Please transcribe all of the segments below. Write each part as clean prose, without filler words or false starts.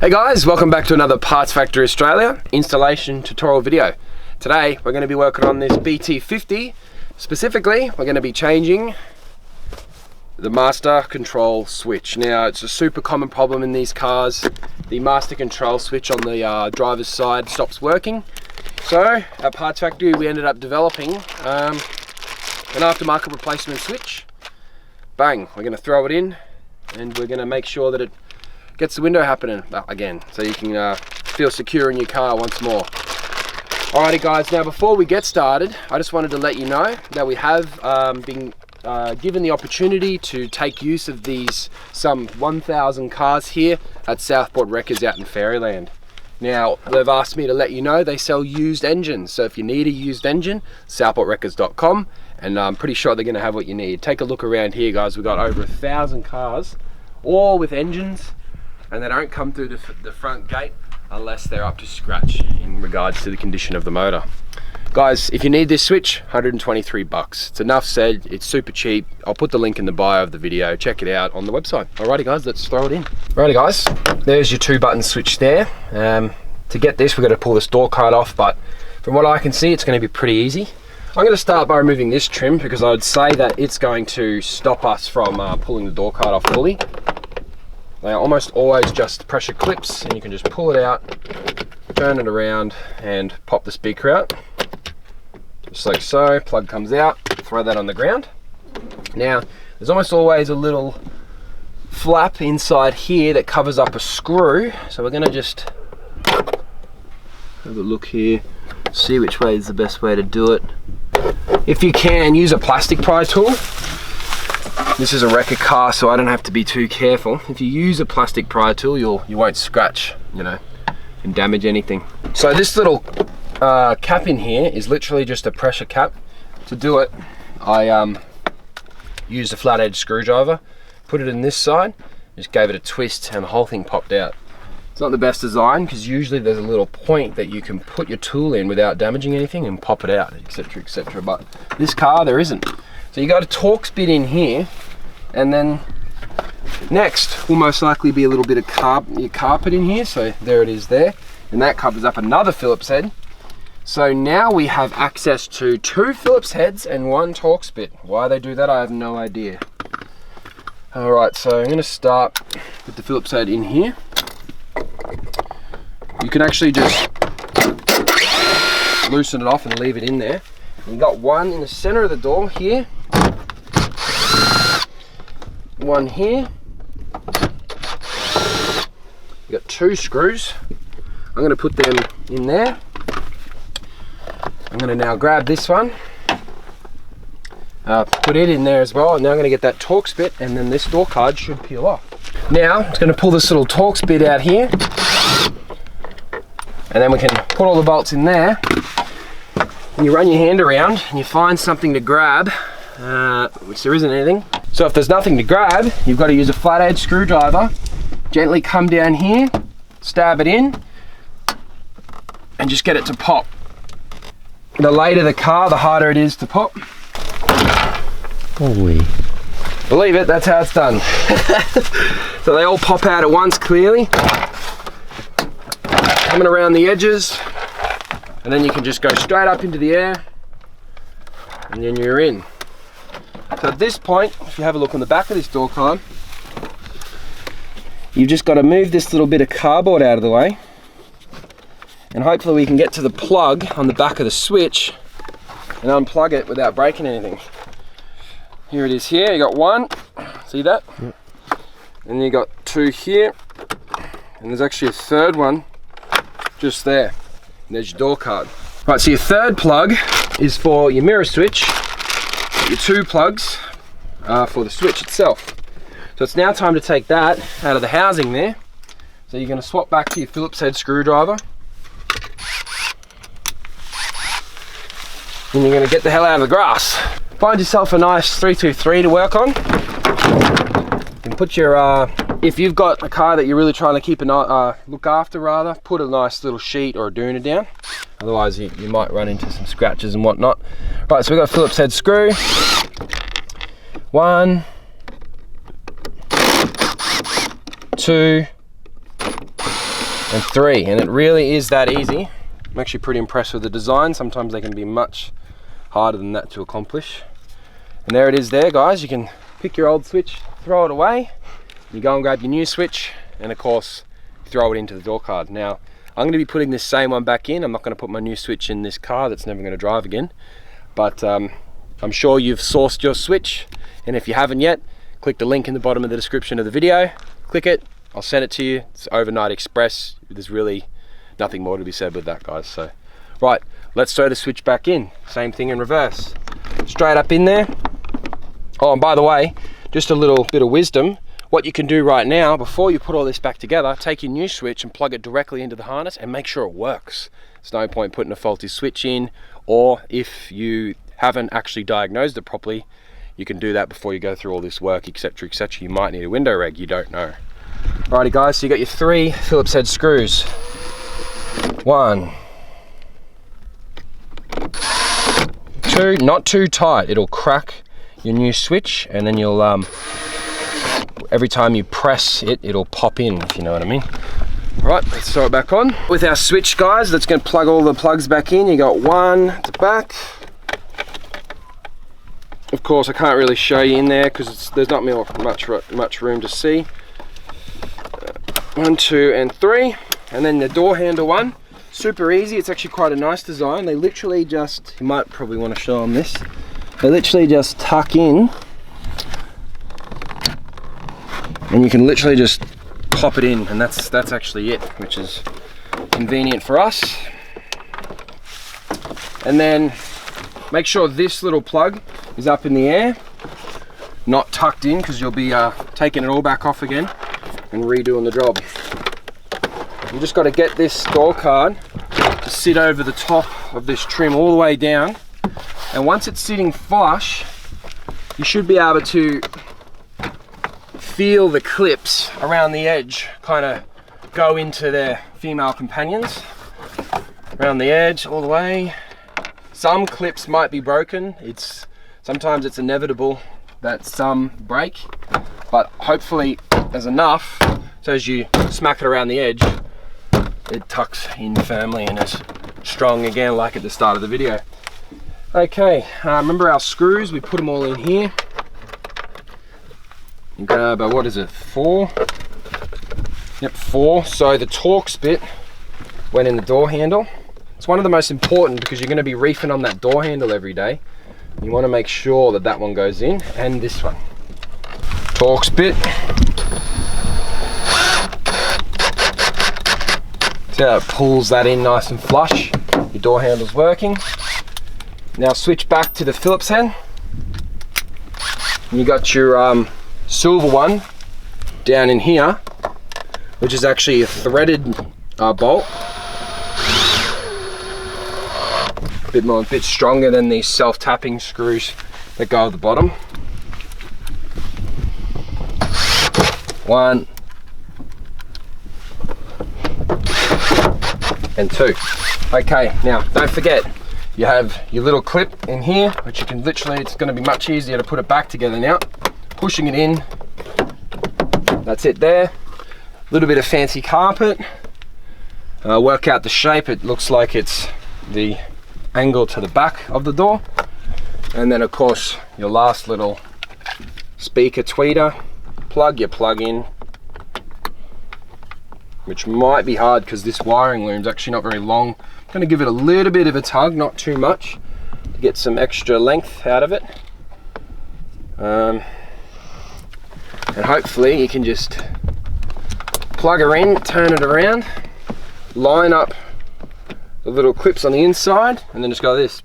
Hey guys, welcome back to another Parts Factory Australia installation tutorial video. Today we're going to be working on this BT-50. Specifically, we're going to be changing the master control switch. Now, it's a super common problem in these cars. The master control switch on the driver's side stops working. So at Parts Factory we ended up developing an aftermarket replacement switch. Bang, we're going to throw it in and we're going to make sure that it gets the window happening again, so you can feel secure in your car once more. Alrighty guys, now before we get started, I just wanted to let you know that we have been given the opportunity to take use of these some 1,000 cars here at Southport Wreckers out in Fairyland. Now, they've asked me to let you know they sell used engines, so if you need a used engine, southportwreckers.com, and I'm pretty sure they're going to have what you need. Take a look around here guys, we've got over 1,000 cars, all with engines, and they don't come through the front gate unless they're up to scratch in regards to the condition of the motor. Guys, if you need this switch, 123 bucks. It's enough said, it's super cheap. I'll put the link in the bio of the video. Check it out on the website. Alrighty guys, let's throw it in. Alrighty guys, there's your 2-button switch there. To get this, we've got to pull this door card off, but from what I can see, it's going to be pretty easy. I'm going to start by removing this trim because I would say that it's going to stop us from pulling the door card off fully. They are almost always just pressure clips, and you can just pull it out, turn it around, and pop the speaker out. Just like so, plug comes out, throw that on the ground. Now, there's almost always a little flap inside here that covers up a screw, so we're going to just have a look here, see which way is the best way to do it. If you can, use a plastic pry tool. This is a wrecker car, so I don't have to be too careful. If you use a plastic pry tool, you won't scratch, you know, and damage anything. So this little cap in here is literally just a pressure cap. To do it, I used a flat edge screwdriver, put it in this side, just gave it a twist, and the whole thing popped out. It's not the best design because usually there's a little point that you can put your tool in without damaging anything and pop it out, etc, etc. But this car, there isn't. So you got a Torx bit in here, and then next will most likely be a little bit of carpet in here. So there it is there, and that covers up another Phillips head. So now we have access to 2 Phillips heads and 1 Torx bit. Why they do that, I have no idea. All right, so I'm going to start with the Phillips head in here. You can actually just loosen it off and leave it in there. You got one in the center of the door here, one here. You got 2 screws. I'm going to put them in there. I'm going to now grab this one, put it in there as well, and now I'm going to get that Torx bit, and then this door card should peel off. Now I'm going to pull this little Torx bit out here, and then we can put all the bolts in there. And you run your hand around and you find something to grab, which there isn't anything. So if there's nothing to grab, you've got to use a flat edge screwdriver, gently come down here, stab it in, and just get it to pop. The later the car, the harder it is to pop. Holy. Believe it, that's how it's done. So they all pop out at once clearly. Coming around the edges, and then you can just go straight up into the air, and then you're in. So at this point, if you have a look on the back of this door card, you've just got to move this little bit of cardboard out of the way, and hopefully we can get to the plug on the back of the switch and unplug it without breaking anything. Here it is here, you got 1, see that? Yep. And you got 2 here, and there's actually a 3rd one just there. And there's your door card. Right, so your 3rd plug is for your mirror switch. Your 2 plugs are for the switch itself. So it's now time to take that out of the housing there. So you're going to swap back to your Phillips head screwdriver. And you're going to get the hell out of the grass. Find yourself a nice 323 to work on. You can put your, if you've got a car that you're really trying to keep look after rather, put a nice little sheet or a doona down. Otherwise you might run into some scratches and whatnot. Right, so we've got a Phillips head screw. 1, 2, and 3, and it really is that easy. I'm actually pretty impressed with the design. Sometimes they can be much harder than that to accomplish. And there it is there, guys. You can pick your old switch, throw it away, you go and grab your new switch, and of course throw it into the door card. Now I'm going to be putting this same one back in. I'm not going to put my new switch in this car that's never going to drive again, but I'm sure you've sourced your switch, and if you haven't yet, click the link in the bottom of the description of the video, click it, I'll send it to you. It's overnight express. There's really nothing more to be said with that, guys. So right, let's throw the switch back in. Same thing in reverse, straight up in there. Oh, and by the way, just a little bit of wisdom. What you can do right now, before you put all this back together, take your new switch and plug it directly into the harness and make sure it works. There's no point putting a faulty switch in, or if you haven't actually diagnosed it properly, you can do that before you go through all this work, etc, etc. You might need a window reg, you don't know. Alrighty guys, so you got your 3 Phillips head screws. 1, 2, not too tight, it'll crack your new switch, and then you'll every time you press it, it'll pop in, if you know what I mean. Right, let's throw it back on. With our switch, guys, that's going to plug all the plugs back in. You got 1 at the back. Of course, I can't really show you in there because there's not much room to see. 1, 2, and 3, and then the door handle one. Super easy. It's actually quite a nice design. They literally just, you might probably want to show them this. They literally just tuck in, and you can literally just pop it in, and that's actually it, which is convenient for us. And then make sure this little plug is up in the air, not tucked in, because you'll be taking it all back off again and redoing the job. You just got to get this door card to sit over the top of this trim all the way down, and once it's sitting flush, you should be able to feel the clips around the edge kind of go into their female companions around the edge all the way. Some clips might be broken. Sometimes it's inevitable that some break, but hopefully there's enough so as you smack it around the edge, it tucks in firmly and is strong again, like at the start of the video. Okay, remember our screws, we put them all in here. You grab what is it, 4? Yep, 4. So the Torx bit went in the door handle. It's one of the most important because you're going to be reefing on that door handle every day. You want to make sure that that one goes in, and this one. Torx bit. See how it pulls that in nice and flush. Your door handle's working. Now switch back to the Phillips head. And you got your silver one down in here, which is actually a threaded bolt. A bit stronger than these self-tapping screws that go at the bottom. 1 and 2. Okay, now don't forget, you have your little clip in here, which you can literally, it's going to be much easier to put it back together now. Pushing it in, that's it there. A little bit of fancy carpet. Work out the shape, it looks like it's the angle to the back of the door. And then of course your last little speaker tweeter plug, you plug in, which might be hard because this wiring loom's actually not very long. I'm going to give it a little bit of a tug, not too much, to get some extra length out of it. And hopefully you can just plug her in, turn it around, line up the little clips on the inside, and then just go like this.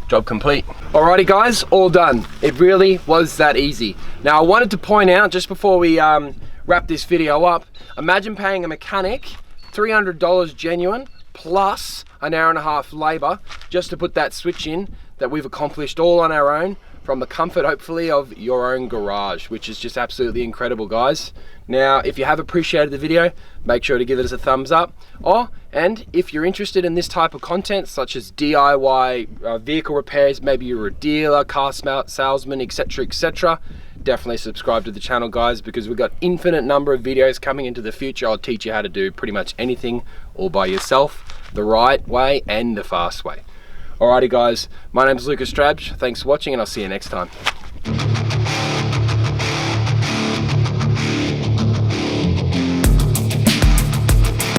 Job complete. Alrighty guys, all done. It really was that easy. Now I wanted to point out, just before we wrap this video up, imagine paying a mechanic $300 genuine plus an hour and a half labor just to put that switch in that we've accomplished all on our own from the comfort, hopefully, of your own garage, which is just absolutely incredible, guys. Now, if you have appreciated the video, make sure to give it a thumbs up. And if you're interested in this type of content, such as DIY vehicle repairs, maybe you're a dealer, car salesman, etc., etc., definitely subscribe to the channel, guys, because we've got infinite number of videos coming into the future. I'll teach you how to do pretty much anything all by yourself, the right way and the fast way. Alrighty, guys, my name is Lucas Strabs. Thanks for watching, and I'll see you next time.